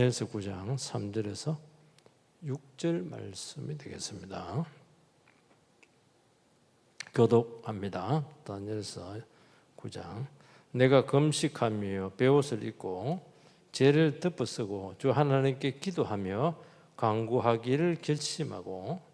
다니엘서 9장 3절에서 6절 말씀이 되겠습니다. 교독합니다. 다니엘서 9장. 내가 금식하며 베옷을 입고 죄를 덮어쓰고 주 하나님께 기도하며 간구하기를 결심하고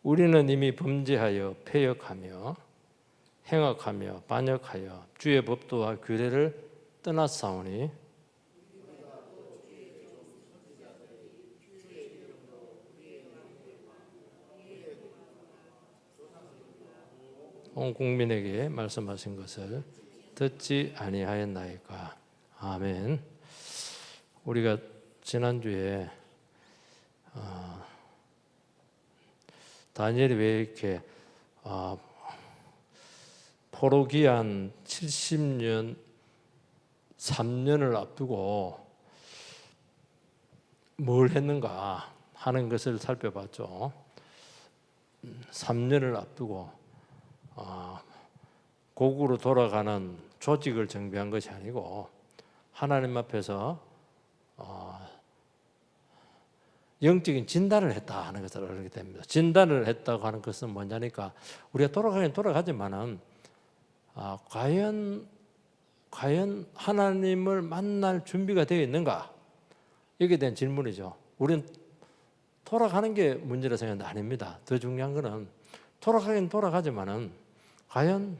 우리는 이미 범죄하여 패역하며 행악하며 반역하여 주의 법도와 규례를 떠났사오니 온 국민에게 말씀하신 것을 듣지 아니하였나이까. 아멘. 우리가 지난주에 다니엘이 왜 이렇게 포로기한 70년 3년을 앞두고 뭘 했는가 하는 것을 살펴봤죠. 3년을 앞두고 고국으로 돌아가는 조직을 정비한 것이 아니고 하나님 앞에서 영적인 진단을 했다 하는 것을 알게 됩니다. 진단을 했다고 하는 것은 뭐냐니까 우리가 돌아가긴 돌아가지만은 과연 하나님을 만날 준비가 되어 있는가? 여기에 대한 질문이죠. 우리는 돌아가는 게 문제라 생각하는데 아닙니다. 더 중요한 것은 돌아가긴 돌아가지만은 과연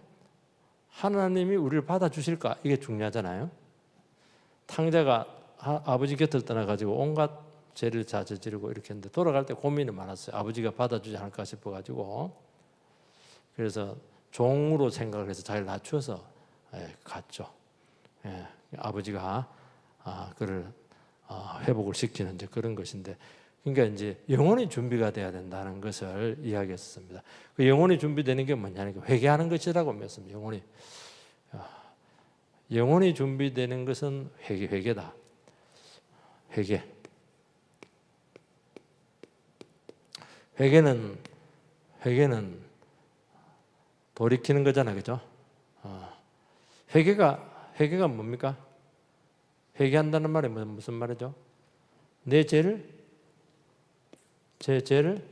하나님이 우리를 받아주실까? 이게 중요하잖아요. 탕자가 아버지 곁을 떠나가지고 온갖 죄를 저지르고 이렇게 했는데 돌아갈 때 고민이 많았어요. 아버지가 받아주지 않을까 싶어가지고. 그래서 종으로 생각을 해서 자기를 낮추어서 갔죠. 아버지가 그를 회복을 시키는 이제 그런 것인데, 그러니까 이제 영혼이 준비가 돼야 된다는 것을 이야기했습니다. 그 영혼이 준비되는 게 뭐냐니까 회개하는 것이라고 믿습니다. 영혼이 준비되는 것은 회개다. 회개는 돌이키는 거잖아요, 그죠? 회개가 뭡니까? 회개한다는 말이 무슨 말이죠? 제 죄를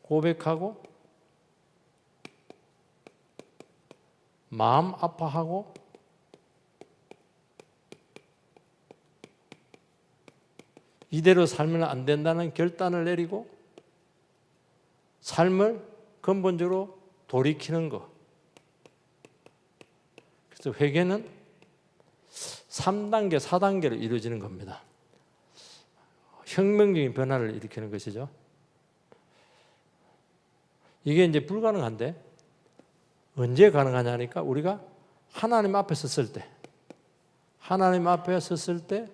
고백하고 마음 아파하고 이대로 살면 안 된다는 결단을 내리고 삶을 근본적으로 돌이키는 것. 그래서 회개는 3단계, 4단계로 이루어지는 겁니다. 혁명적인 변화를 일으키는 것이죠. 이게 이제 불가능한데 언제 가능하냐니까 우리가 하나님 앞에 섰을 때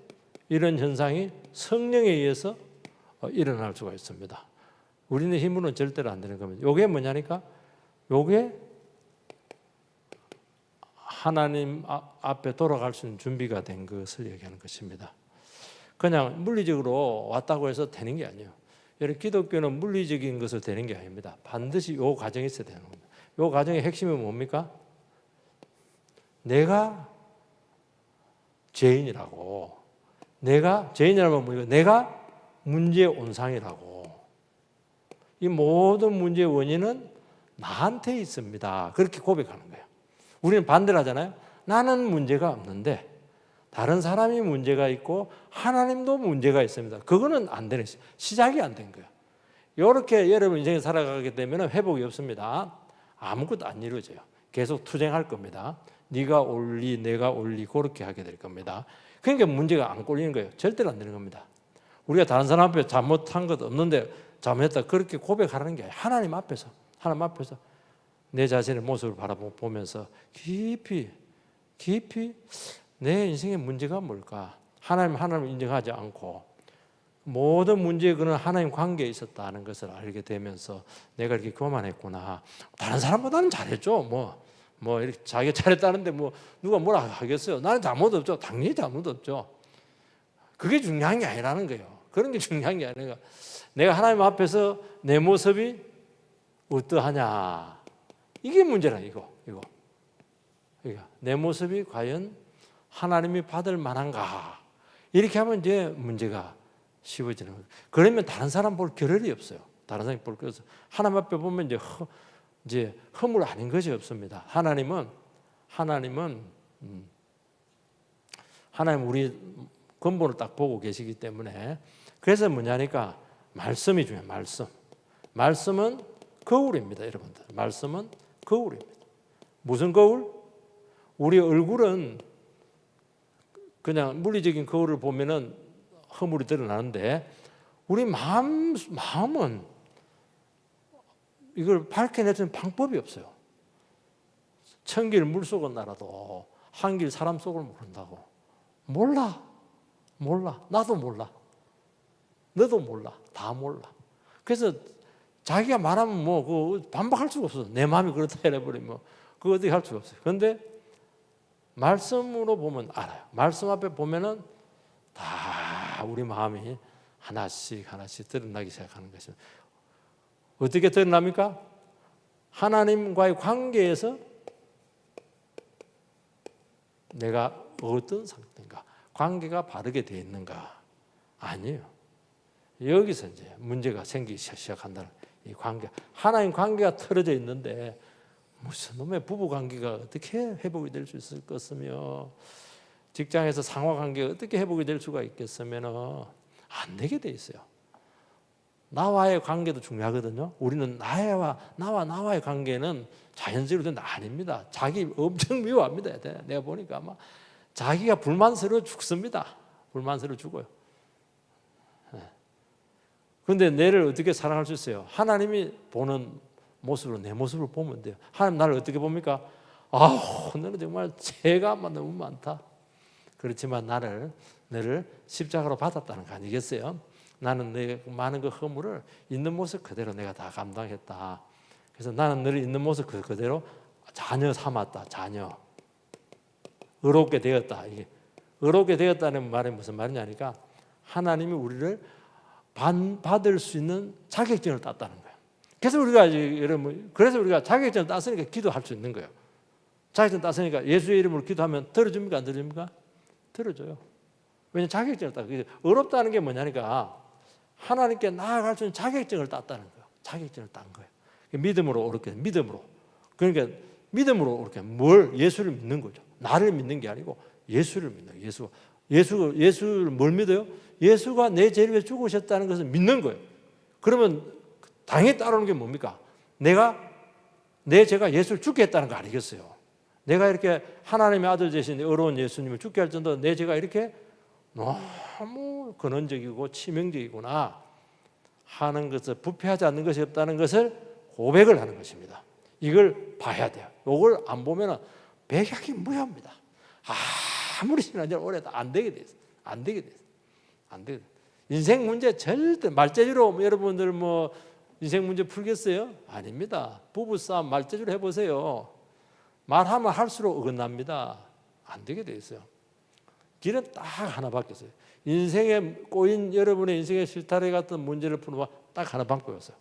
이런 현상이 성령에 의해서 일어날 수가 있습니다. 우리는 힘으로는 절대로 안 되는 겁니다. 이게 뭐냐니까 이게 하나님 앞에 돌아갈 수 있는 준비가 된 것을 얘기하는 것입니다. 그냥 물리적으로 왔다고 해서 되는 게 아니에요. 여러분, 기독교는 물리적인 것을 되는 게 아닙니다. 반드시 이 과정이 있어야 되는 겁니다. 이 과정의 핵심은 뭡니까? 내가 죄인이라고. 내가 죄인이라면 뭐예요? 내가 문제의 온상이라고. 이 모든 문제의 원인은 나한테 있습니다. 그렇게 고백하는 거예요. 우리는 반대로 하잖아요. 나는 문제가 없는데 다른 사람이 문제가 있고 하나님도 문제가 있습니다. 그거는 안 되는 시작이 안 된 거예요. 이렇게 여러분 인생을 살아가게 되면 회복이 없습니다. 아무것도 안 이루어져요. 계속 투쟁할 겁니다. 네가 옳리 내가 옳리 그렇게 하게 될 겁니다. 그러니까 문제가 안 꼴리는 거예요. 절대로 안 되는 겁니다. 우리가 다른 사람 앞에 잘못한 것 없는데 잘못했다 그렇게 고백하는 게 하나님 앞에서 내 자신의 모습을 바라보면서 깊이 내 인생의 문제가 뭘까? 하나님을 인정하지 않고 모든 문제의 근원은 하나님 관계에 있었다는 것을 알게 되면서 내가 이렇게 교만했구나. 다른 사람보다는 잘했죠. 뭐 이렇게 자기가 잘했다는데 뭐 누가 뭐라 하겠어요? 나는 잘못 없죠. 당연히 잘못 없죠. 그게 중요한 게 아니라는 거예요. 그런 게 중요한 게 아니라 내가 하나님 앞에서 내 모습이 어떠하냐. 이게 문제라 이거. 내 모습이 과연 하나님이 받을 만한가. 이렇게 하면 이제 문제가 쉬워지는 거예요. 그러면 다른 사람 볼 겨를이 없어요. 다른 사람 볼 겨를이 없어요. 하나님 앞에 보면 이제 허물 아닌 것이 없습니다. 하나님은 우리 근본을 딱 보고 계시기 때문에 그래서 뭐냐니까 말씀이 중요해요. 말씀은 거울입니다. 여러분들. 말씀은 거울입니다. 무슨 거울? 우리 얼굴은 그냥 물리적인 거울을 보면은 허물이 드러나는데 우리 마음은 이걸 밝혀내는 방법이 없어요. 천길 물속은 알아도 한길 사람 속을 모른다고. 몰라. 나도 몰라. 너도 몰라. 다 몰라. 그래서 자기가 말하면 뭐 그거 반박할 수가 없어. 내 마음이 그렇다 해버리면 그거 어떻게 할 수가 없어요. 그런데 말씀으로 보면 알아요. 말씀 앞에 보면은 다 우리 마음이 하나씩 드러나기 시작하는 것입니다. 어떻게 드러납니까? 하나님과의 관계에서 내가 어떤 상태인가, 관계가 바르게 되어 있는가? 아니에요. 여기서 이제 문제가 생기기 시작한다는 이 관계. 하나님 관계가 틀어져 있는데 무슨 놈의 부부 관계가 어떻게 회복이 될 수 있을 것이며 직장에서 상하 관계가 어떻게 회복이 될 수가 있겠으면 안 되게 돼 있어요. 나와의 관계도 중요하거든요. 우리는 나와의 관계는 자연스러운 건 아닙니다. 자기 엄청 미워합니다. 내가 보니까 아마 자기가 불만스러워 죽습니다. 불만스러워 죽어요. 그런데 내를 어떻게 사랑할 수 있어요? 하나님이 보는 모습으로 내 모습을 보면 돼요. 하나님 나를 어떻게 봅니까? 너는 정말 죄가 너무 많다. 그렇지만 너를 십자가로 받았다는 거 아니겠어요? 나는 내 많은 그 허물을 있는 모습 그대로 내가 다 감당했다. 그래서 나는 너를 있는 모습 그대로 자녀 삼았다. 자녀. 의롭게 되었다. 이게 의롭게 되었다는 말이 무슨 말이냐니까 하나님이 우리를 받을 수 있는 자격증을 땄다는 거예요. 그래서 우리가 자격증을 땄으니까 기도할 수 있는 거예요. 자격증 땄으니까 예수의 이름으로 기도하면 들어줍니까? 안 들어줍니까? 들어줘요. 왜냐하면 자격증을 땄어요. 어렵다는 게 뭐냐니까 하나님께 나아갈 수 있는 자격증을 땄다는 거예요. 자격증을 딴 거예요. 믿음으로 그렇게 믿음으로. 그러니까 믿음으로 그렇게 예수를 믿는 거죠. 나를 믿는 게 아니고 예수를 믿는 거예요. 예수를 뭘 믿어요? 예수가 내 죄를 위해 죽으셨다는 것을 믿는 거예요. 그러면 당연히 따르는 게 뭡니까? 내 죄가 예수를 죽게 했다는 거 아니겠어요? 내가 이렇게 하나님의 아들 되신 의로운 예수님을 죽게 할 정도로 내 죄가 이렇게 너무 근원적이고 치명적이구나 하는 것을 부패하지 않는 것이 없다는 것을 고백을 하는 것입니다. 이걸 봐야 돼요. 이걸 안 보면 백약이 무효합니다. 아무리 신앙생활 오래 해도 안 되게 돼 있어요. 안 되게 돼 있어요. 인생 문제 절대 말재주로 여러분들 인생 문제 풀겠어요? 아닙니다. 부부싸움 말재주로 해보세요. 말하면 할수록 어긋납니다. 안 되게 돼 있어요. 길은 딱 하나밖에 없어요. 인생에 꼬인 여러분의 인생의 실타래 같은 문제를 푸는 건 딱 하나밖에 없어요.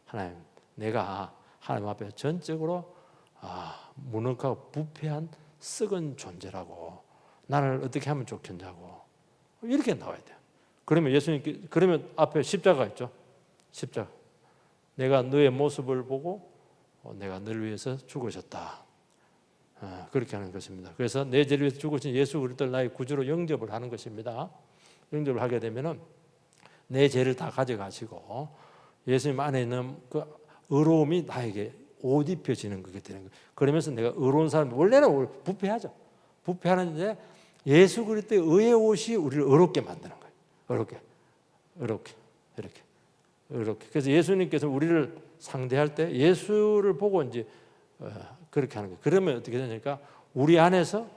하나님, 내가 하나님 앞에 전적으로 무능하고 부패한 썩은 존재라고 나를 어떻게 하면 좋겠냐고 이렇게 나와야 돼요. 그러면 앞에 십자가 있죠. 십자가. 내가 너의 모습을 보고 내가 너를 위해서 죽으셨다. 그렇게 하는 것입니다. 그래서 내 죄를 위해서 죽으신 예수 그리스도를 나의 구주로 영접을 하는 것입니다. 영접을 하게 되면은 내 죄를 다 가져가시고 예수님 안에 있는 그 의로움이 나에게 옷 입혀지는 그게 되는 거예요. 그러면서 내가 의로운 사람, 원래는 부패하죠. 부패하는데 예수 그리스도의 의의 옷이 우리를 의롭게 만드는 거예요. 의롭게. 그래서 예수님께서 우리를 상대할 때 예수를 보고 이제 그렇게 하는 거예요. 그러면 어떻게 되냐니까 우리 안에서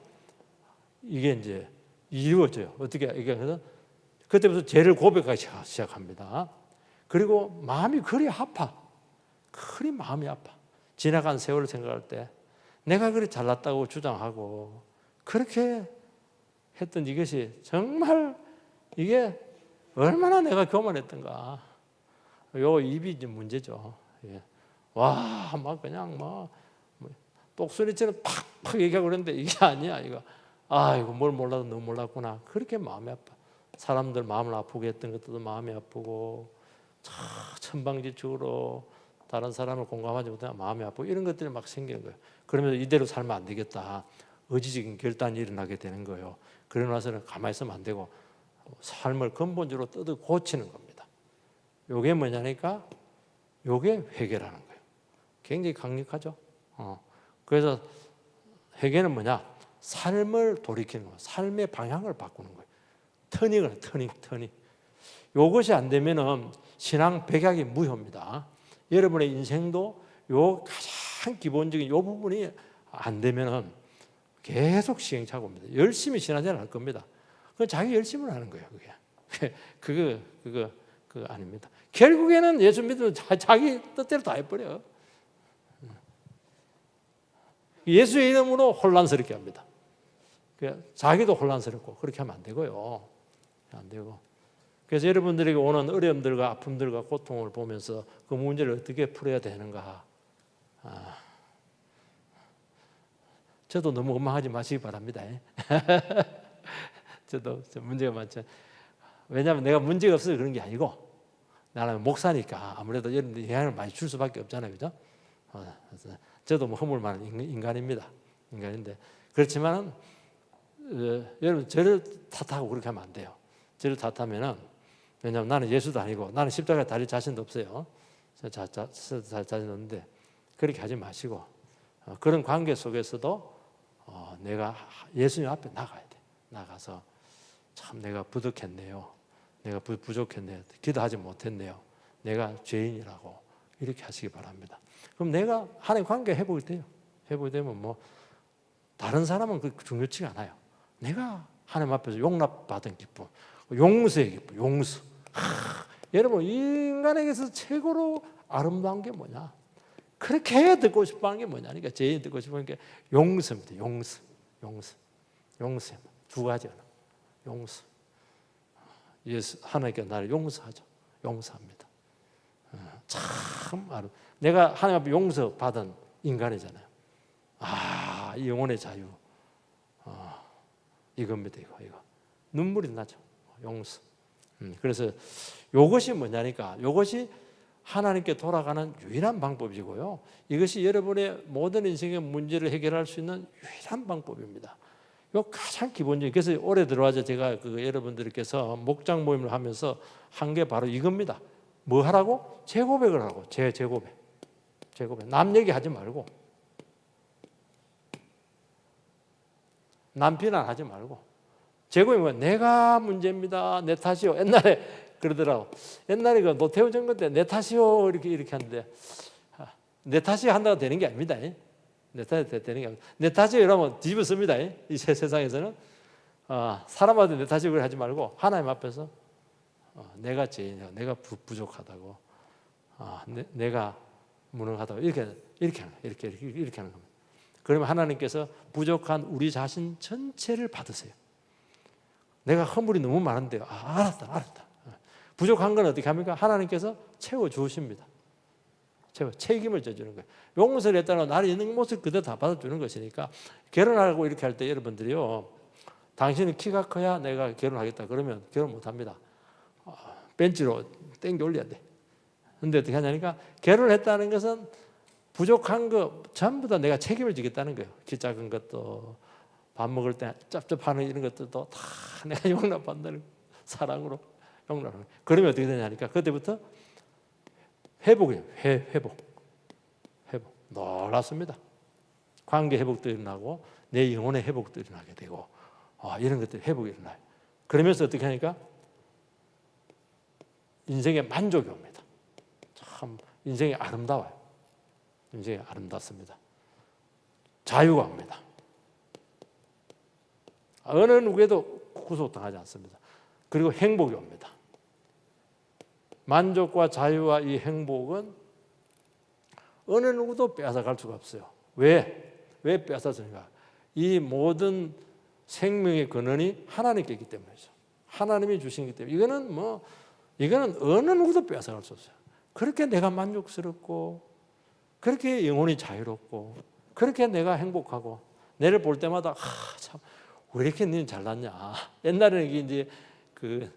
이게 이제 이루어져요. 어떻게 이게 해서 그때부터 죄를 고백하기 시작합니다. 그리고 마음이 그리 아파. 그리 마음이 아파. 지나간 세월을 생각할 때 내가 그리 잘났다고 주장하고 그렇게 했던 이것이 정말 이게 얼마나 내가 교만했던가. 요 입이 이제 문제죠. 예. 와, 막 그냥 뭐 똑소리처럼 팍팍 얘기하고 그러는데 이게 아니야. 이거 이거 뭘 몰라도 너무 몰랐구나. 그렇게 마음이 아파. 사람들 마음을 아프게 했던 것도 마음이 아프고 천방지축으로 다른 사람을 공감하지 못하면 마음이 아프고 이런 것들이 막 생기는 거예요. 그러면서 이대로 살면 안 되겠다. 의지적인 결단이 일어나게 되는 거예요. 그러고 나서는 가만히 있으면 안 되고 삶을 근본적으로 뜯어 고치는 겁니다. 이게 뭐냐니까 이게 회개라는 거예요. 굉장히 강력하죠. 그래서 회개는 뭐냐? 삶을 돌이키는 거예요. 삶의 방향을 바꾸는 거예요. 터닝. 이것이 안 되면은 신앙 백약이 무효입니다. 여러분의 인생도 요 가장 기본적인 요 부분이 안 되면은 계속 시행착오 옵니다. 열심히 신앙생활 할 겁니다. 그건 자기 열심을 하는 거예요. 그게 그거 아닙니다. 결국에는 예수 믿으면 자기 뜻대로 다 해버려. 예수의 이름으로 혼란스럽게 합니다. 자기도 혼란스럽고 그렇게 하면 안 되고요. 안 되고. 그래서 여러분들에게 오는 어려움들과 아픔들과 고통을 보면서 그 문제를 어떻게 풀어야 되는가. 저도 너무 원망하지 마시기 바랍니다. 저도 문제가 많죠. 왜냐하면 내가 문제가 없어서 그런 게 아니고 나는 목사니까 아무래도 여러분들 영향을 많이 줄 수밖에 없잖아요. 그죠? 저도 뭐 허물 많은 인간입니다. 인간인데 그렇지만 여러분 저를 탓하고 그렇게 하면 안 돼요. 저를 탓하면은 왜냐하면 나는 예수도 아니고 나는 십자가에 달릴 자신도 없어요. 자신 없는데 그렇게 하지 마시고 그런 관계 속에서도 내가 예수님 앞에 나가야 돼. 나가서 참 내가 부족했네요. 내가 부족했네요. 기도하지 못했네요. 내가 죄인이라고 이렇게 하시기 바랍니다. 그럼 내가 하나님 관계 회복이 돼요. 회복이 되면 뭐 다른 사람은 그 중요치가 않아요. 내가 하나님 앞에서 용납받은 기쁨, 용서의 기쁨, 용서. 여러분 인간에게서 최고로 아름다운 게 뭐냐? 그렇게 듣고 싶어하는 게 뭐냐? 그러니까 죄인 듣고 싶어하는 게 용서입니다. 용서. 두 가지요. 용서. 예수 하나님께 나를 용서하죠. 용서합니다. 참 내가 하나님 앞에 용서 받은 인간이잖아요. 이 영혼의 자유. 이겁니다. 이거. 눈물이 나죠. 용서. 그래서 이것이 뭐냐니까 이것이 하나님께 돌아가는 유일한 방법이고요. 이것이 여러분의 모든 인생의 문제를 해결할 수 있는 유일한 방법입니다. 이거 가장 기본적인. 그래서 올해 들어와서 제가 여러분들께서 목장 모임을 하면서 한 게 바로 이겁니다. 뭐 하라고? 재고백을 하고 재고백. 남 얘기하지 말고 남 비난하지 말고 재고백은 내가 문제입니다. 내 탓이요. 옛날에 그러더라고. 옛날에 그 노태우 정권 때 내 탓이요 이렇게 하는데 내 탓이 한다고 되는 게 아닙니다. 내 탓이 되는 게 아닙니다. 내 탓이요 이러면 뒤집어 씁니다. 이 세상에서는 사람한테 내 탓이요 하지 말고 하나님 앞에서 내가 죄인이고 내가 부족하다고 내가 무능하다고 이렇게 하는 겁니다. 그러면 하나님께서 부족한 우리 자신 전체를 받으세요. 내가 허물이 너무 많은데 알았다. 부족한 건 어떻게 합니까? 하나님께서 채워주십니다. 책임을 져주는 거예요. 용서를 했다는 건 나를 있는 모습 그대로 다 받아주는 것이니까 결혼하고 이렇게 할 때 여러분들이요. 당신은 키가 커야 내가 결혼하겠다 그러면 결혼 못합니다. 벤치로 땡겨 올려야 돼. 근데 어떻게 하냐니까 결혼을 했다는 것은 부족한 거 전부 다 내가 책임을 지겠다는 거예요. 키 작은 것도 밥 먹을 때 짭짭하는 이런 것들도 다 내가 용납한다는 사랑으로 용납하는 거예요. 그러면 어떻게 되냐니까 그때부터 회복이에요. 회복. 놀랍습니다. 관계 회복도 일어나고 내 영혼의 회복도 일어나게 되고 이런 것들이 회복이 일어나요. 그러면서 어떻게 하니까 인생의 만족이 옵니다. 참 인생이 아름다워요. 인생이 아름답습니다. 자유가 옵니다. 어느 누구에도 구속당하지 않습니다. 그리고 행복이 옵니다. 만족과 자유와 이 행복은 어느 누구도 빼앗아갈 수가 없어요. 왜? 왜 빼앗았습니까? 이 모든 생명의 근원이 하나님께 있기 때문이죠. 하나님이 주신 기 때문에 이거는 어느 누구도 빼앗아갈 수 없어요. 그렇게 내가 만족스럽고 그렇게 영혼이 자유롭고 그렇게 내가 행복하고 내를 볼 때마다 참 왜 이렇게 너는 잘났냐. 옛날에는 이게 이제 그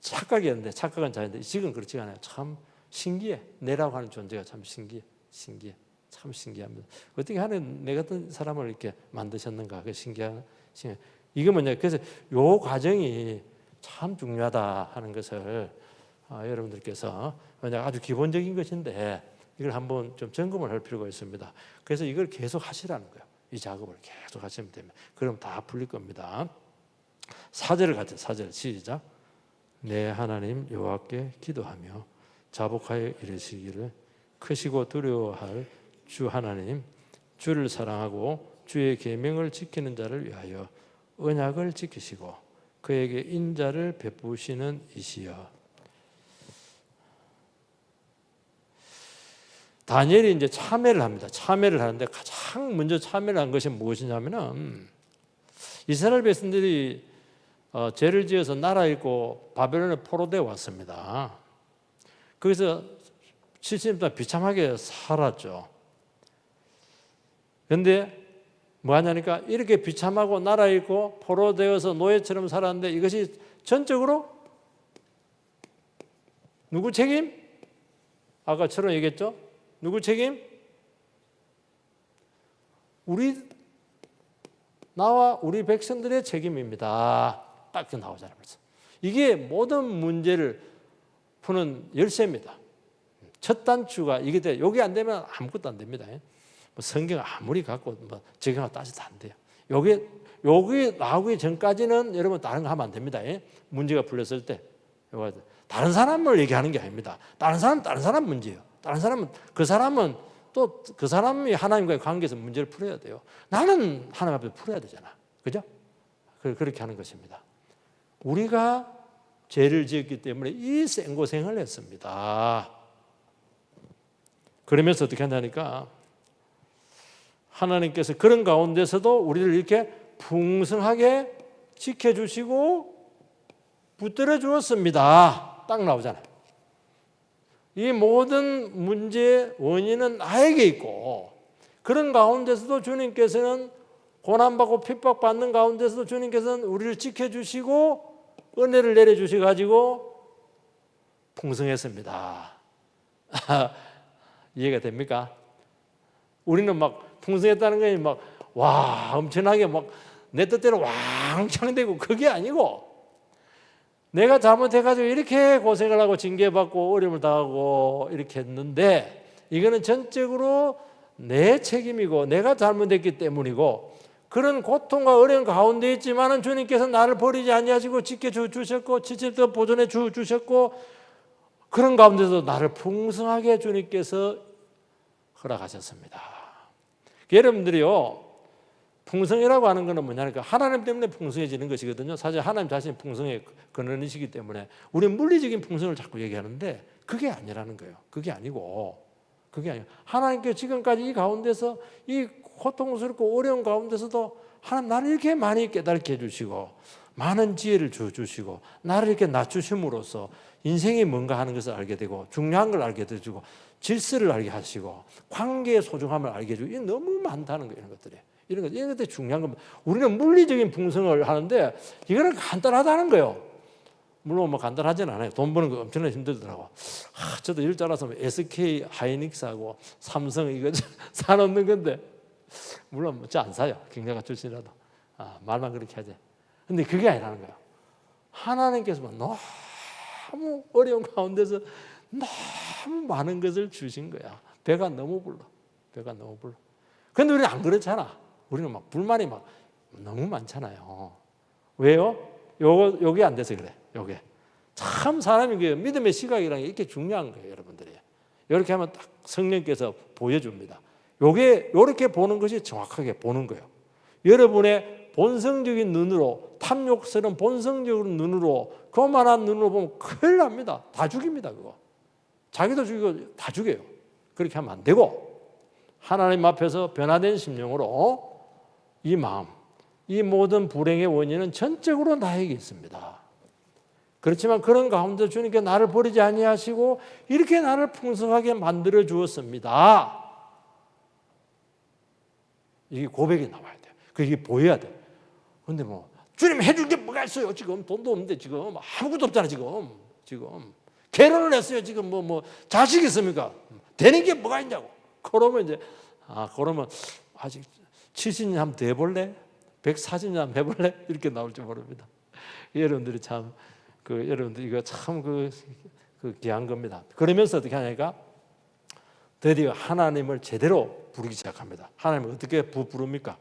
착각이었는데 착각은 잘했는데 지금 그렇지 않아요. 참 신기해. 내라고 하는 존재가 참 신기해. 참 신기합니다. 어떻게 하는 내 같은 사람을 이렇게 만드셨는가? 그 신기한. 이게 뭐냐? 그래서 요 과정이 참 중요하다 하는 것을 여러분들께서 아주 기본적인 것인데 이걸 한번 좀 점검을 할 필요가 있습니다. 그래서 이걸 계속 하시라는 거예요. 이 작업을 계속 하시면 됩니다. 그럼 다 풀릴 겁니다. 4절을 같이 4절 시작. 내 하나님 여호와께 기도하며 자복하여 이르시기를 크시고 두려워할 주 하나님 주를 사랑하고 주의 계명을 지키는 자를 위하여 언약을 지키시고 그에게 인자를 베푸시는 이시여. 다니엘이 이제 참회를 합니다. 참회를 하는데 가장 먼저 참회를 한 것이 무엇이냐면은 이스라엘 백성들이 죄를 지어서 나라 잃고 바벨론에 포로되어 왔습니다. 거기서 70년 동안 비참하게 살았죠. 그런데 뭐 하냐니까 이렇게 비참하고 나라 잃고 포로되어서 노예처럼 살았는데 이것이 전적으로 누구 책임? 아까처럼 얘기했죠. 누구 책임? 나와 우리 백성들의 책임입니다. 딱 나오잖아요. 이게 모든 문제를 푸는 열쇠입니다. 첫 단추가 이게 돼. 여기 안 되면 아무것도 안 됩니다. 성경 아무리 갖고 적용하고 따져도 안 돼요. 여기 나오기 전까지는 여러분 다른 거 하면 안 됩니다. 문제가 풀렸을 때 다른 사람을 얘기하는 게 아닙니다. 다른 사람 문제예요. 다른 사람은 그 사람이 하나님과의 관계에서 문제를 풀어야 돼요. 나는 하나님 앞에서 풀어야 되잖아. 그죠? 그렇게 하는 것입니다. 우리가 죄를 지었기 때문에 이 생고생을 했습니다. 그러면서 어떻게 한다니까 하나님께서 그런 가운데서도 우리를 이렇게 풍성하게 지켜주시고 붙들어 주었습니다. 딱 나오잖아요. 이 모든 문제의 원인은 나에게 있고 그런 가운데서도 주님께서는 고난받고 핍박받는 가운데서도 주님께서는 우리를 지켜주시고 은혜를 내려주셔가지고 풍성했습니다. 이해가 됩니까? 우리는 막 풍성했다는 게 막 엄청나게 막 내 뜻대로 왕창 되고 그게 아니고 내가 잘못해가지고 이렇게 고생을 하고 징계받고 어려움을 당하고 이렇게 했는데 이거는 전적으로 내 책임이고 내가 잘못했기 때문이고 그런 고통과 어려움 가운데 있지만은 주님께서 나를 버리지 아니하시고 지켜주셨고 지칠도 보존해 주셨고 그런 가운데서 나를 풍성하게 주님께서 허락하셨습니다. 여러분들이요 풍성이라고 하는 것은 뭐냐니까 하나님 때문에 풍성해지는 것이거든요. 사실 하나님 자신이 풍성의 근원이시기 때문에 우리는 물리적인 풍성을 자꾸 얘기하는데 그게 아니라는 거예요. 그게 아니고 하나님께서 지금까지 이 가운데서 이 고통스럽고 어려운 가운데서도 하나님 나를 이렇게 많이 깨닫게 해주시고 많은 지혜를 주시고 나를 이렇게 낮추심으로써 인생이 뭔가 하는 것을 알게 되고 중요한 걸 알게 해주고 질서를 알게 하시고 관계의 소중함을 알게 해주고 이게 너무 많다는 거예요. 이런 것들이 중요한 겁니다. 우리는 물리적인 풍성을 하는데 이거는 간단하다는 거예요. 물론 뭐 간단하진 않아요. 돈 버는 거 엄청나게 힘들더라고. 저도 일 잘라서 SK 하이닉스하고 삼성 이거 사놓는 건데 물론 뭐 저 안 사요. 경제가 출신이라도 말만 그렇게 하지. 근데 그게 아니라는 거예요. 하나님께서만 너무 어려운 가운데서 너무 많은 것을 주신 거야. 배가 너무 불러. 근데 우리는 안 그렇잖아. 우리는 막 불만이 막 너무 많잖아요. 왜요? 요게 안 돼서 그래. 요게 참 사람이 믿음의 시각이라는 게 이렇게 중요한 거예요, 여러분들이. 이렇게 하면 딱 성령께서 보여줍니다. 요게 요렇게 보는 것이 정확하게 보는 거예요. 여러분의 본성적인 눈으로 탐욕스러운 본성적인 눈으로 그만한 눈으로 보면 큰일 납니다. 다 죽입니다, 그거. 자기도 죽이고 다 죽여요. 그렇게 하면 안 되고 하나님 앞에서 변화된 심령으로 이 마음, 이 모든 불행의 원인은 전적으로 나에게 있습니다. 그렇지만 그런 가운데 주님께 나를 버리지 아니하시고 이렇게 나를 풍성하게 만들어 주었습니다. 이게 고백이 나와야 돼요. 그게 보여야 돼요. 근데 뭐 주님 해줄 게 뭐가 있어요? 지금 돈도 없는데 지금 아무것도 없잖아 지금 결혼을 했어요. 지금 뭐 자식 있습니까? 되는 게 뭐가 있냐고. 그러면 이제 그러면 아직 70년 한번 더 해볼래? 140년 한번 해볼래? 이렇게 나올지 모릅니다. 여러분들이 참 여러분들 이거 참 귀한 겁니다. 그러면서 어떻게 하냐니까 드디어 하나님을 제대로 부르기 시작합니다. 하나님을 어떻게 부릅니까?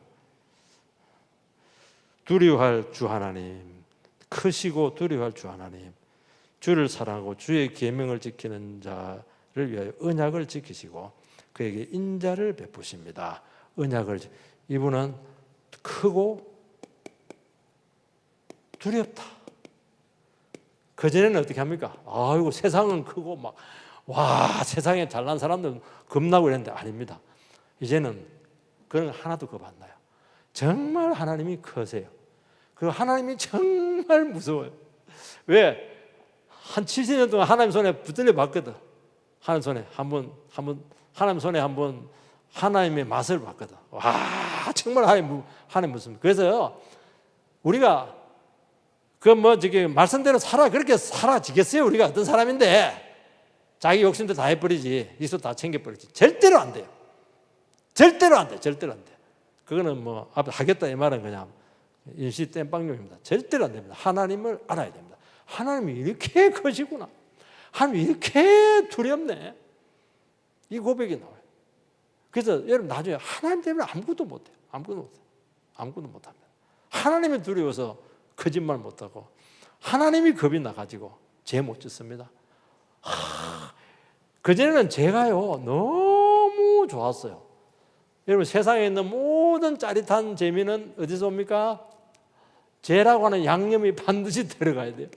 두려워할 주 하나님, 크시고 두려워할 주 하나님, 주를 사랑하고 주의 계명을 지키는 자를 위하여 언약을 지키시고 그에게 인자를 베푸십니다. 언약을 이분은 크고 두렵다. 그전에는 어떻게 합니까? 아이고 세상은 크고 세상에 잘난 사람들은 겁나고 이랬는데 아닙니다. 이제는 그런 거 하나도 겁 안 나요. 정말 하나님이 크세요. 그리고 하나님이 정말 무서워요. 왜? 한 70년 동안 하나님 손에 붙들려 봤거든. 하나님 손에 하나님 손에 한번 하나님의 맛을 봤거든. 와 정말 하나님 무섭습니다. 그래서 우리가 말씀대로 그렇게 살아지겠어요? 우리가 어떤 사람인데 자기 욕심도 다 해버리지, 이소 다 챙겨버리지. 절대로 안 돼요. 절대로 안 돼. 그거는 하겠다 이 말은 그냥 일시 땜빵용입니다. 절대로 안 됩니다. 하나님을 알아야 됩니다. 하나님이 이렇게 크시구나. 하나님이 이렇게 두렵네. 이 고백이 나와요. 그래서 여러분 나중에 하나님 때문에 아무것도 못해요. 아무것도 못합니다. 하나님이 두려워서 거짓말 못하고 하나님이 겁이 나가지고 죄 못 짓습니다. 그전에는 제가요 너무 좋았어요. 여러분 세상에 있는 모든 짜릿한 재미는 어디서 옵니까? 죄라고 하는 양념이 반드시 들어가야 돼요.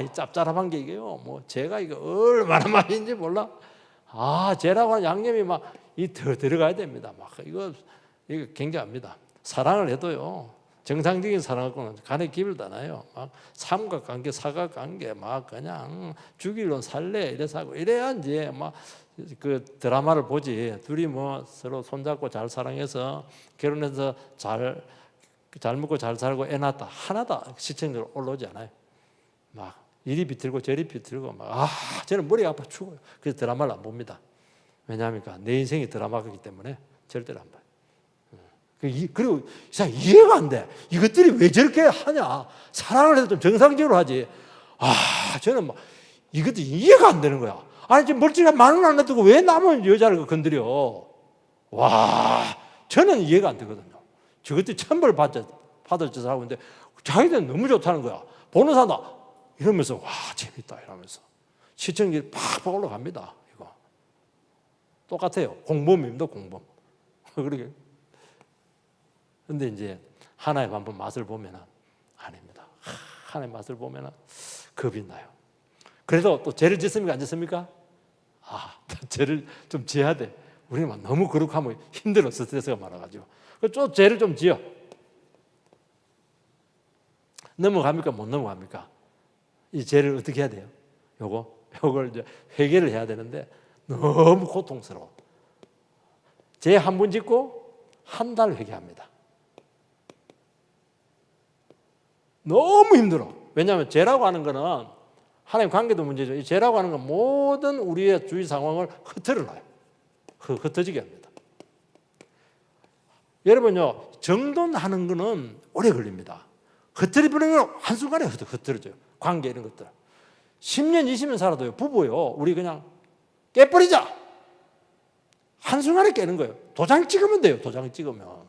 이 짭짤한 게 이게요. 죄가 이거 얼마나 맛있는지 몰라. 죄라고 하는 양념이 더 들어가야 됩니다. 이거 굉장합니다. 사랑을 해도요. 정상적인 사랑하고는 간에 기별 나요. 삼각관계, 사각관계, 그냥 죽일론 살래 이래서 하고 이래야 이제 그 드라마를 보지. 둘이 서로 손잡고 잘 사랑해서 결혼해서 잘 먹고 잘 살고 애 낳았다 하나도 시청률 올라오지 않아요. 이리 비틀고 저리 비틀고 저는 머리가 아파 죽어요. 그래서 드라마를 안 봅니다. 왜냐하면 내 인생이 드라마이기 때문에 절대로 안 봐요. 그리고 이해가 안 돼. 이것들이 왜 저렇게 하냐. 사랑을 해도 좀 정상적으로 하지. 저는 이것도 이해가 안 되는 거야. 지금 멀쩡한 만 원 안 놔두고 왜 남은 여자를 건드려. 저는 이해가 안 되거든요. 저것들이 천벌 받을 짓을 하고 있는데 자기들은 너무 좋다는 거야. 보는 사람 이러면서 재밌다 이러면서 시청률이 팍팍 올라갑니다. 이거 똑같아요. 공범입니다. 공범. 그러게. 근데 이제 하나님 한번 맛을 보면은 아닙니다. 하나님 맛을 보면은 겁이 나요. 그래도 또 죄를 짓습니까? 안 짓습니까? 죄를 좀 지어야 돼. 우리는 너무 거룩하면 힘들어. 스트레스가 많아가지고. 또 죄를 좀 지어. 넘어갑니까? 못 넘어갑니까? 이 죄를 어떻게 해야 돼요? 요걸 이제 회개를 해야 되는데 너무 고통스러워. 죄 한 번 짓고 한 달 회개합니다. 너무 힘들어. 왜냐하면 죄라고 하는 거는 하나님 관계도 문제죠. 이 죄라고 하는 건 모든 우리의 주위 상황을 흩어놔요. 흩어지게 합니다. 여러분요, 정돈하는 거는 오래 걸립니다. 흩어버리는 건 한순간에 흩어져요. 관계 이런 것들. 10년, 20년 살아도요, 부부요, 우리 그냥 깨버리자. 한순간에 깨는 거예요. 도장 찍으면 돼요. 도장 찍으면.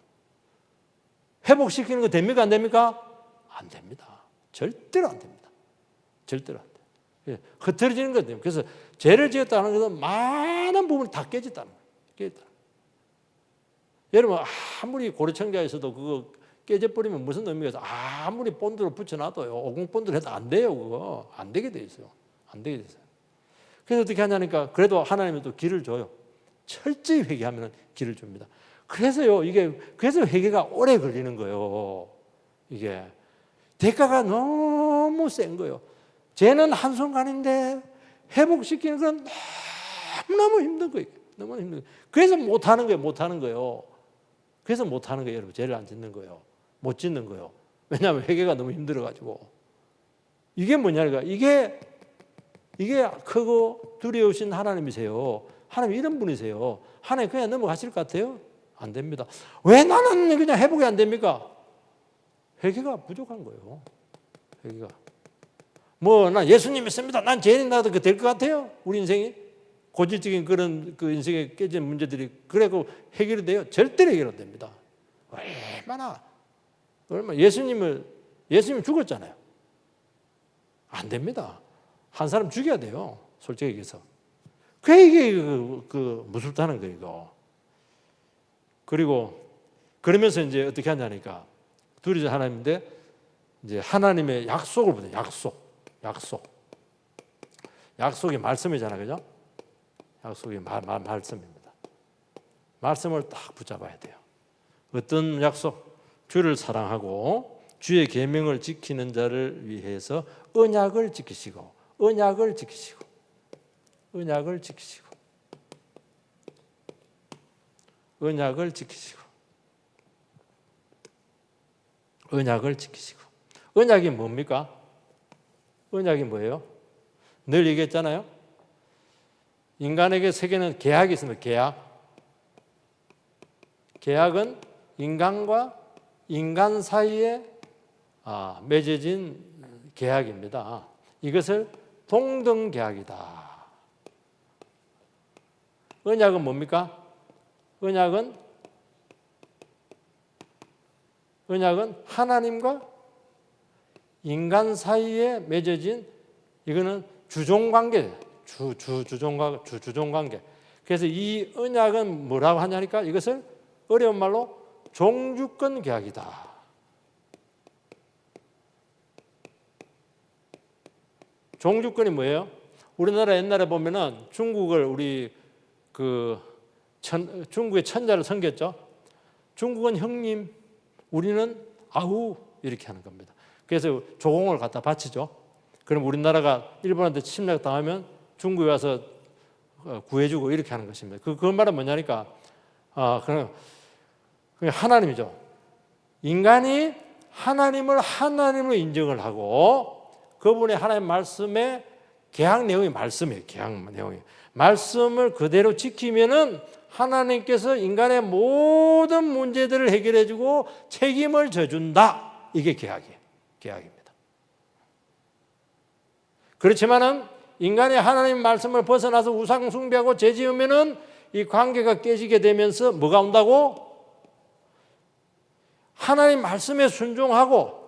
회복시키는 거 됩니까? 안 됩니까? 안 됩니다. 절대로 안 됩니다. 절대로 안 돼요. 흩어지는 거예요. 그래서 죄를 지었다는 것은 많은 부분이 다 깨졌다는 거예요. 여러분 아무리 고려청자에서도 그거 깨져버리면 무슨 의미가 있어요? 아무리 본드로 붙여놔도요. 50본드로 해도 안 돼요. 그거 안 되게 돼 있어요. 안 되게 돼 있어요. 그래서 어떻게 하냐니까 그래도 하나님은 또 길을 줘요. 철저히 회개하면 길을 줍니다. 그래서요, 그래서 회개가 오래 걸리는 거예요. 이게 대가가 너무 센 거예요. 죄는 한순간인데 회복시키는 건 너무너무 힘든 거예요. 너무 힘든 거예요. 그래서 못하는 거예요. 그래서 못하는 거예요, 여러분. 죄를 안 짓는 거예요. 못 짓는 거예요. 왜냐하면 회개가 너무 힘들어가지고. 이게 뭐냐니까 이게 크고 두려우신 하나님이세요. 하나님 이런 분이세요. 하나님 그냥 넘어가실 것 같아요? 안 됩니다. 왜 나는 그냥 회복이 안 됩니까? 회개가 부족한 거예요. 회개가. 난 예수님 믿습니다. 난 죄인 나도 될 것 같아요? 우리 인생이? 고질적인 그런 그 인생에 깨진 문제들이 그래고 해결이 돼요? 절대로 해결 안 됩니다. 얼마나 예수님 죽었잖아요. 안 됩니다. 한 사람 죽여야 돼요. 솔직히 얘기해서. 이게 무섭다는 거예요, 이거. 그리고 그러면서 이제 어떻게 하냐니까 둘이서 하나님인데 이제 하나님의 약속을 보세요. 약속이 말씀이잖아요, 그죠? 약속이 말씀입니다. 말씀을 딱 붙잡아야 돼요. 어떤 약속? 주를 사랑하고 주의 계명을 지키는 자를 위해서 언약을 지키시고 언약이 뭡니까? 언약이 뭐예요? 늘 얘기했잖아요. 인간에게 세계는 계약이 있습니다. 계약은 인간과 인간 사이에 맺어진 계약입니다. 이것을 동등계약이다. 언약은 뭡니까? 언약은 하나님과 인간 사이에 맺어진 이거는 주종관계, 주종관계. 그래서 이 언약은 뭐라고 하냐니까 이것을 어려운 말로 종주권 계약이다. 종주권이 뭐예요? 우리나라 옛날에 보면은 중국을 중국의 천자를 섬겼죠. 중국은 형님, 우리는 아우 이렇게 하는 겁니다. 그래서 조공을 갖다 바치죠. 그럼 우리나라가 일본한테 침략당하면 중국에 와서 구해주고 이렇게 하는 것입니다. 그 말은 뭐냐니까 그냥 하나님이죠. 인간이 하나님으로 인정을 하고 그분의 하나님 말씀에 계약 내용이 말씀이에요. 계약 내용이 말씀을 그대로 지키면은 하나님께서 인간의 모든 문제들을 해결해주고 책임을 져준다. 이게 계약입니다. 그렇지만은 인간이 하나님 말씀을 벗어나서 우상 숭배하고 죄 지으면은 이 관계가 깨지게 되면서 뭐가 온다고? 하나님 말씀에 순종하고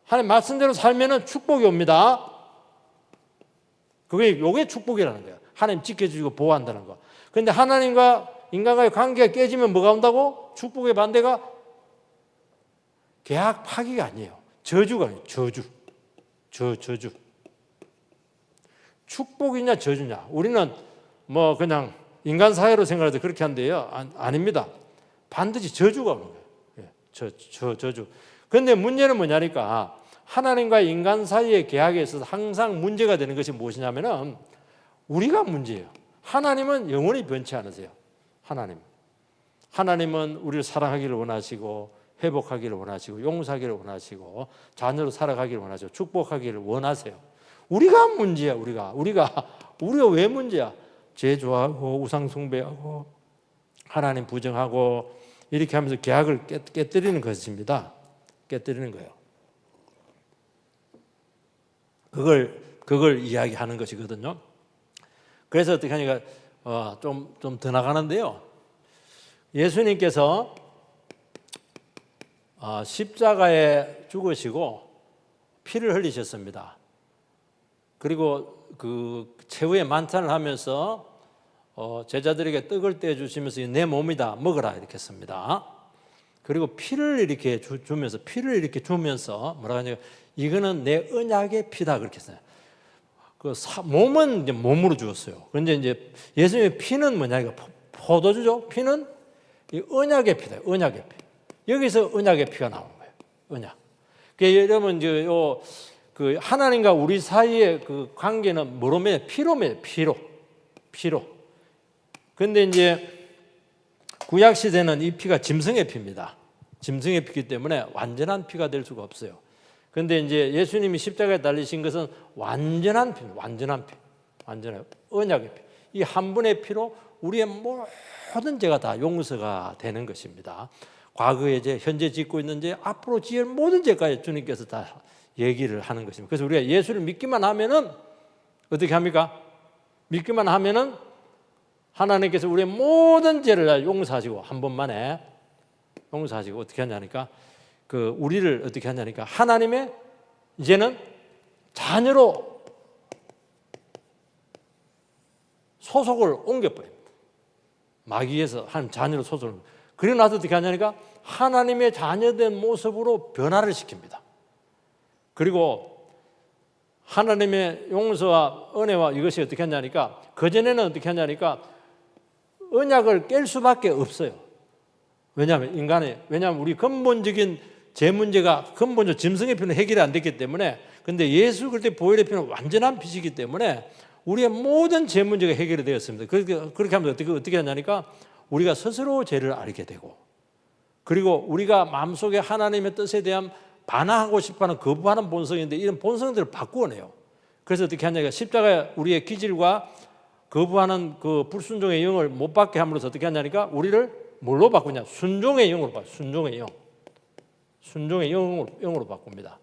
하나님 말씀대로 살면은 축복이 옵니다. 요게 축복이라는 거예요. 하나님 지켜주고 보호한다는 거. 그런데 하나님과 인간과의 관계가 깨지면 뭐가 온다고? 축복의 반대가 계약 파기가 아니에요. 저주가 아니에요. 저주. 축복이냐 저주냐. 우리는 그냥 인간 사회로 생각할 때 그렇게 한대요. 아닙니다. 반드시 저주가 오는 거예요. 저주. 그런데 문제는 뭐냐니까 하나님과 인간 사이의 계약에 있어서 항상 문제가 되는 것이 무엇이냐면은 우리가 문제예요. 하나님은 영원히 변치 않으세요. 하나님은 우리를 사랑하기를 원하시고 회복하기를 원하시고 용서하기를 원하시고 자녀로 살아가기를 원하시고 축복하기를 원하세요. 우리가 문제야. 우리가 왜 문제야? 죄 좋아하고 우상 숭배하고 하나님 부정하고 이렇게 하면서 계약을 깨뜨리는 것입니다. 깨뜨리는 거예요. 그걸 이야기하는 것이거든요. 그래서 어떻게 하니까 좀 더 나가는데요. 예수님께서 십자가에 죽으시고 피를 흘리셨습니다. 그리고 그 최후의 만찬을 하면서 제자들에게 떡을 떼주시면서 내 몸이다 먹으라 이렇게 했습니다. 그리고 피를 이렇게 주면서 뭐라 하냐면 이거는 내 언약의 피다 그렇게 했어요. 몸은 이제 몸으로 주었어요. 그런데 이제 예수님의 피는 뭐냐? 이거 포도주죠. 피는 이 언약의 피다. 언약의 피. 여기서 언약의 피가 나온 거예요. 언약. 그러니까 여러분 이제 그 하나님과 우리 사이의 그 관계는 뭐로 맺어요? 피로 맺어요. 피로. 그런데 이제 구약 시대는 이 피가 짐승의 피입니다. 짐승의 피이기 때문에 완전한 피가 될 수가 없어요. 그런데 이제 예수님이 십자가에 달리신 것은 완전한 피, 완전한 언약의 피. 이 한 분의 피로 우리의 모든 죄가 다 용서가 되는 것입니다. 과거의 죄, 현재 짓고 있는 죄, 앞으로 지을 모든 죄까지 주님께서 다 얘기를 하는 것입니다. 그래서 우리가 예수를 믿기만 하면은 어떻게 합니까? 믿기만 하면은 하나님께서 우리의 모든 죄를 용서하시고 한 번만에 용서하시고 어떻게 하냐니까 우리를 어떻게 하냐니까 하나님의 이제는 자녀로 소속을 옮겨버립니다. 마귀에서 하나님 자녀로 소속을. 그리고 나서 어떻게 하냐니까 하나님의 자녀된 모습으로 변화를 시킵니다. 그리고 하나님의 용서와 은혜와 이것이 어떻게 하냐니까 그전에는 어떻게 하냐니까 언약을 깰 수밖에 없어요. 왜냐하면 우리 근본적인 제 문제가 근본적으로 짐승의 피는 해결이 안 됐기 때문에 근데 예수 그리스도의 보혈의 피는 완전한 피시기 때문에 우리의 모든 제 문제가 해결이 되었습니다. 그렇게 하면 어떻게 하냐니까 우리가 스스로 죄를 알게 되고 그리고 우리가 마음속에 하나님의 뜻에 대한 반항하고 싶어하는 거부하는 본성인데 이런 본성들을 바꾸어내요. 그래서 어떻게 하냐니까 십자가에 우리의 기질과 거부하는 그 불순종의 영을 못 받게 함으로써 어떻게 하냐니까 우리를 뭘로 바꾸냐? 순종의 영으로 바꿔요. 순종의 영으로 바꿉니다.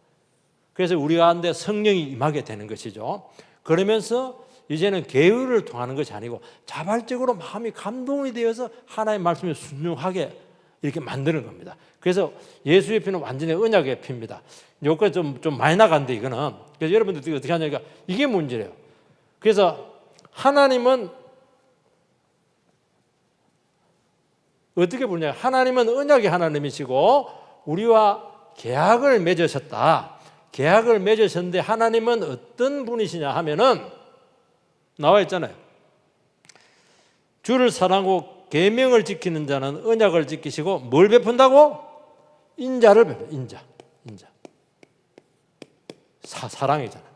그래서 우리 가운데 성령이 임하게 되는 것이죠. 그러면서 이제는 계율을 통하는 것이 아니고 자발적으로 마음이 감동이 되어서 하나님의 말씀에 순종하게 이렇게 만드는 겁니다. 그래서 예수의 피는 완전히 언약의 피입니다. 여기까지 좀 많이 나간데 이거는. 그래서 여러분들 어떻게 하냐니까 이게 문제래요. 그래서 하나님은 어떻게 보냐? 하나님은 언약의 하나님이시고 우리와 계약을 맺으셨다. 계약을 맺으셨는데 하나님은 어떤 분이시냐 하면은 나와 있잖아요. 주를 사랑하고 계명을 지키는 자는 언약을 지키시고 뭘 베푼다고? 인자를 베푼다. 인자. 사랑이잖아요.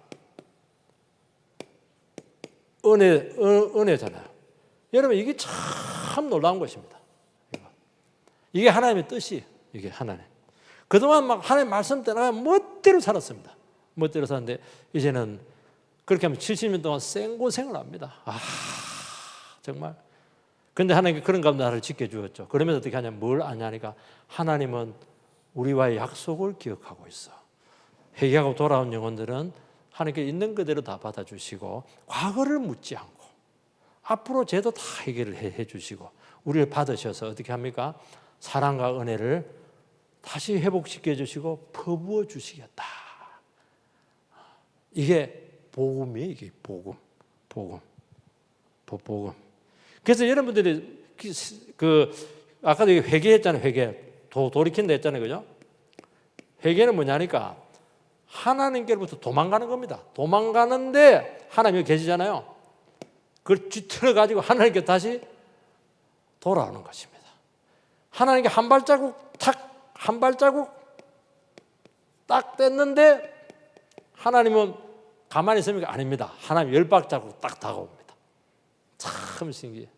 은혜잖아요. 여러분 이게 참 놀라운 것입니다. 이게 하나님의 뜻이에요. 이게 하나님. 그동안 막 하나님 말씀 따라 멋대로 살았습니다. 멋대로 살았는데 이제는 그렇게 하면 70년 동안 생고생을 합니다. 정말. 근데 하나님께 그런 가운데 나를 지켜주었죠. 그러면서 어떻게 하냐, 뭘 아냐니까 하나님은 우리와의 약속을 기억하고 있어. 회개하고 돌아온 영혼들은 하나님께 있는 그대로 다 받아주시고 과거를 묻지 않고 앞으로 죄도 다 해결을 해주시고 우리를 받으셔서 어떻게 합니까? 사랑과 은혜를 다시 회복시켜 주시고 퍼부어 주시겠다. 이게 복음이에요. 이게 복음. 그래서 여러분들이 아까도 회개했잖아요. 회개. 돌이킨다 했잖아요. 그죠? 회개는 뭐냐니까 하나님께로부터 도망가는 겁니다. 도망가는데 하나님이 계시잖아요. 그걸 쥐틀어 가지고 하나님께 다시 돌아오는 것입니다. 하나님께 한 발자국 딱 뗐는데 하나님은 가만히 있습니까? 아닙니다. 하나님 10발자국 딱 다가옵니다. 참 신기해.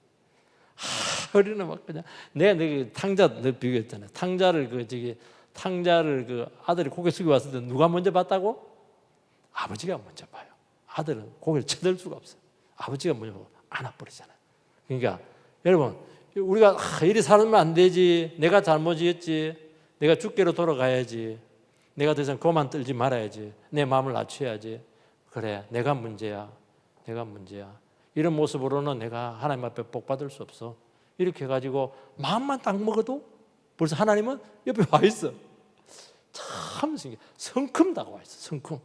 우리는 막 그냥 내가 탕자 늘 비교했잖아요. 탕자를 그 아들이 고개 숙여 왔을 때 누가 먼저 봤다고? 아버지가 먼저 봐요. 아들은 고개를 쳐들 수가 없어요. 아버지가 먼저 보고 안아버리잖아요. 그러니까 여러분 우리가 이리 살면 안 되지. 내가 잘못이었지. 내가 주께로 돌아가야지. 내가 더 이상 그만 떨지 말아야지. 내 마음을 낮춰야지. 그래, 내가 문제야. 이런 모습으로는 내가 하나님 앞에 복 받을 수 없어. 이렇게 해가지고 마음만 딱 먹어도 벌써 하나님은 옆에 와 있어. 참 신기해. 성큼 다가와 있어. 성큼.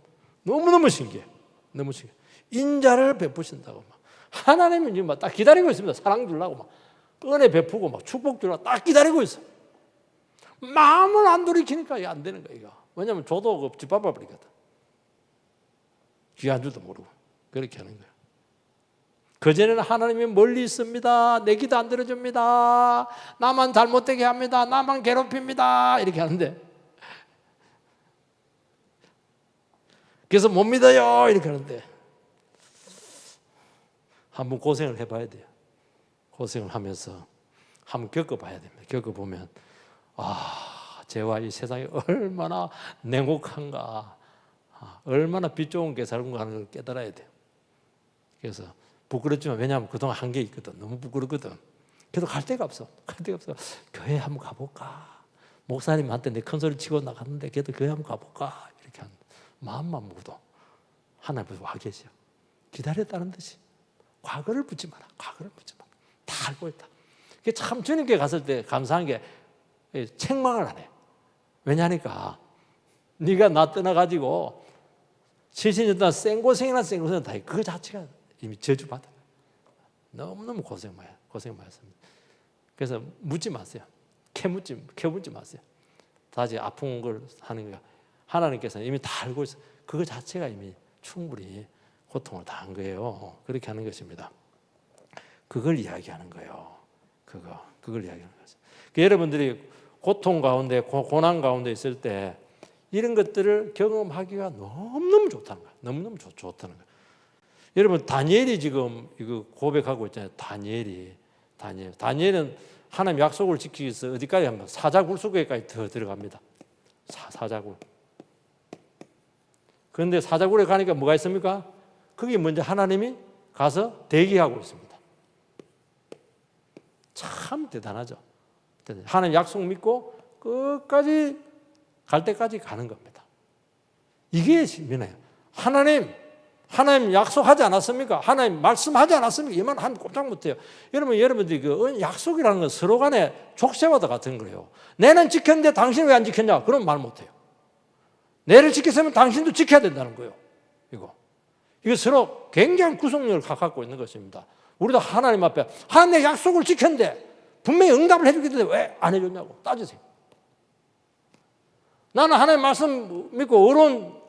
너무너무 신기해. 너무 신기해. 인자를 베푸신다고 막. 하나님은 지금 막 딱 기다리고 있습니다. 사랑 주려고 막. 은혜 베푸고 막 축복 주려고 딱 기다리고 있어. 마음을 안 돌이키니까 이게 안 되는 거야, 이거. 왜냐면 저도 그 집 밟아버리거든. 귀한 줄도 모르고. 그렇게 하는 거예요. 그전에는 하나님이 멀리 있습니다. 내 기도 안 들어줍니다. 나만 잘못되게 합니다. 나만 괴롭힙니다. 이렇게 하는데, 그래서 못 믿어요. 이렇게 하는데, 한번 고생을 해봐야 돼요. 고생을 하면서 한번 겪어봐야 됩니다. 겪어보면 죄와 이 세상이 얼마나 냉혹한가, 얼마나 빛 좋은 게 살고 하는 걸 깨달아야 돼요. 그래서 부끄럽지만, 왜냐하면 그동안 한 게 있거든. 너무 부끄럽거든. 그래도 갈 데가 없어. 교회 한번 가볼까? 목사님한테 내 큰 소리 치고 나갔는데 그래도 교회 한번 가볼까? 이렇게 하는 마음만 먹어도 하나님 앞에 와 계셔. 기다렸다는 듯이. 과거를 묻지 마라. 과거를 묻지 마라. 다 알고 있다. 그게 참 주님께 갔을 때 감사한 게 책망을 안 해. 왜냐하니까 네가 나 떠나가지고 70년 동안 생고생이나 다 해. 그 자체가 이미 저주받아. 너무너무 고생 많았습니다. 그래서 묻지 마세요. 캐묻지 마세요. 다시 아픈 걸 하는 거야. 하나님께서는 이미 다 알고 있어. 그거 자체가 이미 충분히 고통을 당한 거예요. 그렇게 하는 것입니다. 그걸 이야기하는 거예요. 그걸 이야기하는 거죠. 여러분들이 고통 가운데, 고난 가운데 있을 때 이런 것들을 경험하기가 너무너무 좋다는 거예요. 너무너무 좋다는 거예요. 여러분, 다니엘이 지금 이거 고백하고 있잖아요. 다니엘은 하나님 약속을 지키기 위해서 어디까지 합니까? 사자굴 속에까지 더 들어갑니다. 사자굴. 그런데 사자굴에 가니까 뭐가 있습니까? 거기 먼저 하나님이 가서 대기하고 있습니다. 참 대단하죠. 하나님 약속 믿고 끝까지 갈 때까지 가는 겁니다. 이게 신비네요. 하나님 약속하지 않았습니까? 하나님 말씀하지 않았습니까? 이만 한 꼼짝 못해요. 여러분들이 그 약속이라는 건 서로 간에 족쇄와도 같은 거예요. 내는 지켰는데 당신은 왜 안 지켰냐? 그럼 말 못해요. 내를 지켰으면 당신도 지켜야 된다는 거예요. 이거 서로 굉장한 구속력을 갖고 있는 것입니다. 우리도 하나님 앞에 하나님의 약속을 지켰는데 분명히 응답을 해주겠는데 왜 안 해줬냐고 따지세요. 나는 하나님 말씀 믿고 어려운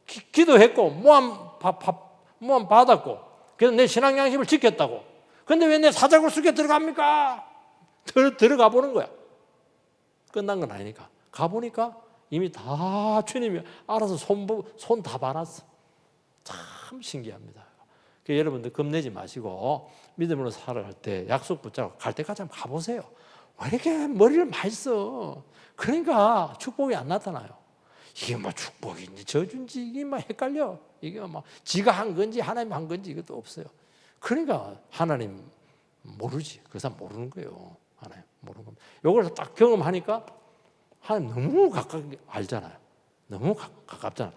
기도했고 모함 받았고 그래서 내 신앙 양심을 지켰다고. 그런데 왜 내 사자굴 속에 들어갑니까? 들어가 보는 거야. 끝난 건 아니니까. 가보니까 이미 다 주님이 알아서 손 다 봐놨어. 참 신기합니다. 그러니까 여러분들 겁내지 마시고 믿음으로 살아갈 때 약속 붙잡고 갈 때까지 한번 가보세요. 왜 이렇게 머리를 많이 써? 그러니까 축복이 안 나타나요. 이게 뭐 축복인지 저주인지 이게 막 헷갈려. 이게 막 지가 한 건지 하나님 한 건지 이것도 없어요. 그러니까 하나님 모르지. 그 사람 모르는 거예요. 하나님 모르는 겁니다. 이걸 딱 경험하니까 하나님 너무 가깝게 알잖아요. 너무 가깝잖아요.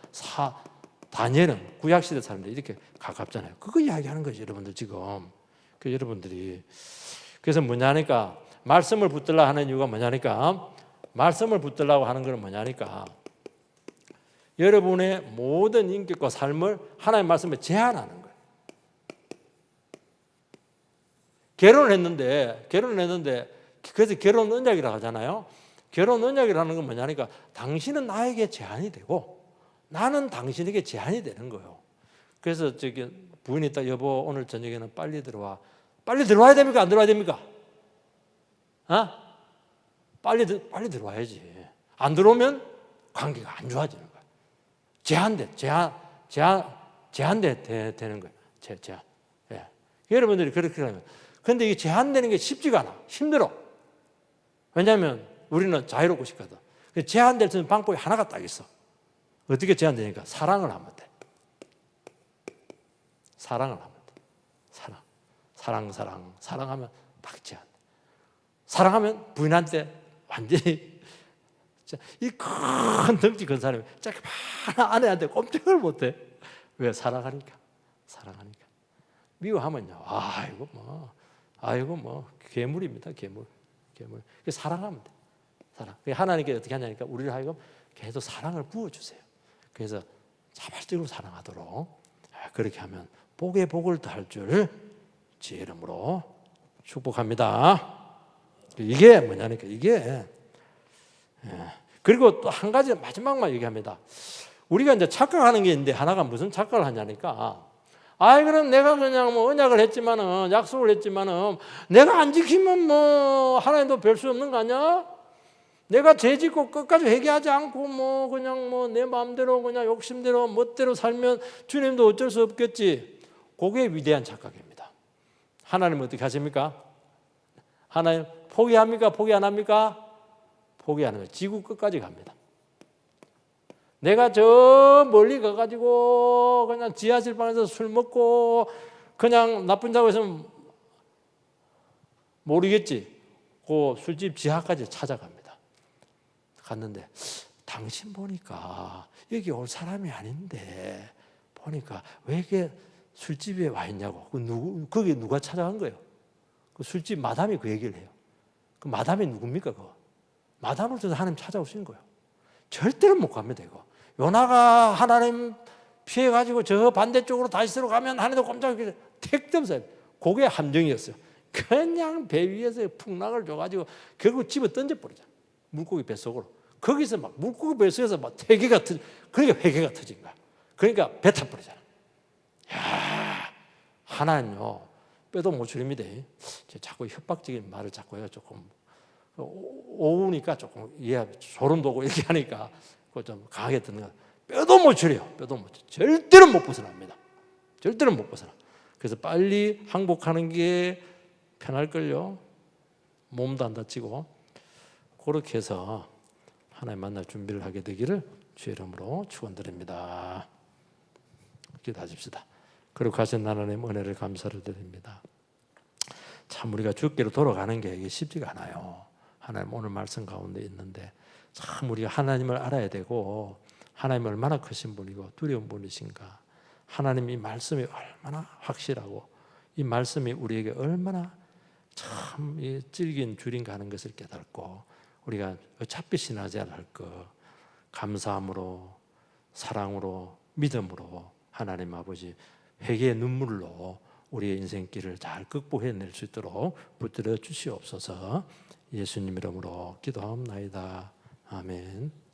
다니엘은 구약시대 사람들 이렇게 가깝잖아요. 그거 이야기하는 거죠, 여러분들 지금. 그 여러분들이 그래서 뭐냐니까 말씀을 붙들라 하는 이유가 뭐냐니까 말씀을 붙들라고 하는 건 뭐냐니까 여러분의 모든 인격과 삶을 하나님의 말씀에 제한하는 거예요. 결혼을 했는데 그래서 결혼 언약이라고 하잖아요. 결혼 언약이라는 건 뭐냐니까 당신은 나에게 제한이 되고 나는 당신에게 제한이 되는 거예요. 그래서 부인이 딱 여보 오늘 저녁에는 빨리 들어와. 빨리 들어와야 됩니까? 안 들어와야 됩니까? 빨리 들어와야지. 안 들어오면 관계가 안 좋아지는 거예요. 제한되는 거예요. 제한. 예. 여러분들이 그렇게 하면. 근데 이게 제한되는 게 쉽지가 않아. 힘들어. 왜냐하면 우리는 자유롭고 싶거든. 제한될 수 있는 방법이 하나가 딱 있어. 어떻게 제한되니까? 사랑을 하면 돼. 사랑을 하면 돼. 사랑하면 딱 제한. 사랑하면 부인한테 완전히 이 큰 덩치 큰 사람이 저렇게 많은 아내한테 꼼짝을 못해. 왜? 사랑하니까. 미워하면요. 아이고 뭐 괴물입니다. 괴물. 사랑하면 돼. 사랑. 하나님께 어떻게 하냐니까 우리를 하여금 계속 사랑을 부어주세요. 그래서 자발적으로 사랑하도록 그렇게 하면 복에 복을 더할 줄 주의 이름으로 축복합니다. 이게 뭐냐니까 이게 그리고 또 한 가지 마지막만 얘기합니다. 우리가 이제 착각하는 게 있는데 하나가 무슨 착각을 하냐니까 아이 그럼 내가 그냥 뭐 언약을 했지만은 약속을 했지만은 내가 안 지키면 뭐 하나님도 별 수 없는 거 아니야? 내가 죄 짓고 끝까지 회개하지 않고 뭐 그냥 뭐 내 마음대로 그냥 욕심대로 멋대로 살면 주님도 어쩔 수 없겠지. 그게 위대한 착각입니다. 하나님 어떻게 하십니까? 하나님 포기합니까? 포기 안 합니까? 포기하는 거예요. 지구 끝까지 갑니다. 내가 저 멀리 가가지고 그냥 지하실 방에서 술 먹고 그냥 나쁜 자고 있으면 모르겠지. 그 술집 지하까지 찾아갑니다. 갔는데 당신 보니까 여기 올 사람이 아닌데 보니까 왜 이렇게 술집에 와 있냐고. 거기 누가 찾아간 거예요? 그 술집 마담이 그 얘기를 해요. 그 마담이 누굽니까? 그거? 마담을 통해서 하나님 찾아오신 거예요. 절대로 못 갑니다. 이거. 요나가 하나님 피해가지고 저 반대쪽으로 다시스로 가면 하나님도 꼼짝 택도 없어요. 그게 함정이었어요. 그냥 배 위에서 풍랑을 줘가지고 결국 집어 던져버리잖아. 물고기 뱃속으로. 거기서 막 물고기 뱃속에서 막 회개가 터져. 그러니까 회개가 터진 거야. 그러니까 배 타버리잖아. 야, 하나는요 뼈도 못 추립니다. 자꾸 협박적인 말을 자꾸 해요. 조금 오우니까 조금 소름 돋고 이렇게 하니까 그거 좀 강하게 듣는 거. 뼈도 못 추려요. 뼈도 못 추려. 절대로 못 벗어납니다. 절대로 못 벗어나. 그래서 빨리 항복하는 게 편할걸요. 몸도 안 다치고. 그렇게 해서 하나님 만날 준비를 하게 되기를 주의 이름으로 축원드립니다. 기도하십시다. 그리고 가신 하나님 은혜를 감사를 드립니다. 참 우리가 주께로 돌아가는 게 이게 쉽지가 않아요. 하나님 오늘 말씀 가운데 있는데 참 우리가 하나님을 알아야 되고 하나님이 얼마나 크신 분이고 두려운 분이신가. 하나님 이 말씀이 얼마나 확실하고 이 말씀이 우리에게 얼마나 참 질긴 줄인가 하는 것을 깨닫고 우리가 어차피 신하지 않을 것 감사함으로 사랑으로 믿음으로 하나님 아버지 회개의 눈물로 우리의 인생길을 잘 극복해낼 수 있도록 붙들어 주시옵소서. 예수님 이름으로 기도하옵나이다. 아멘.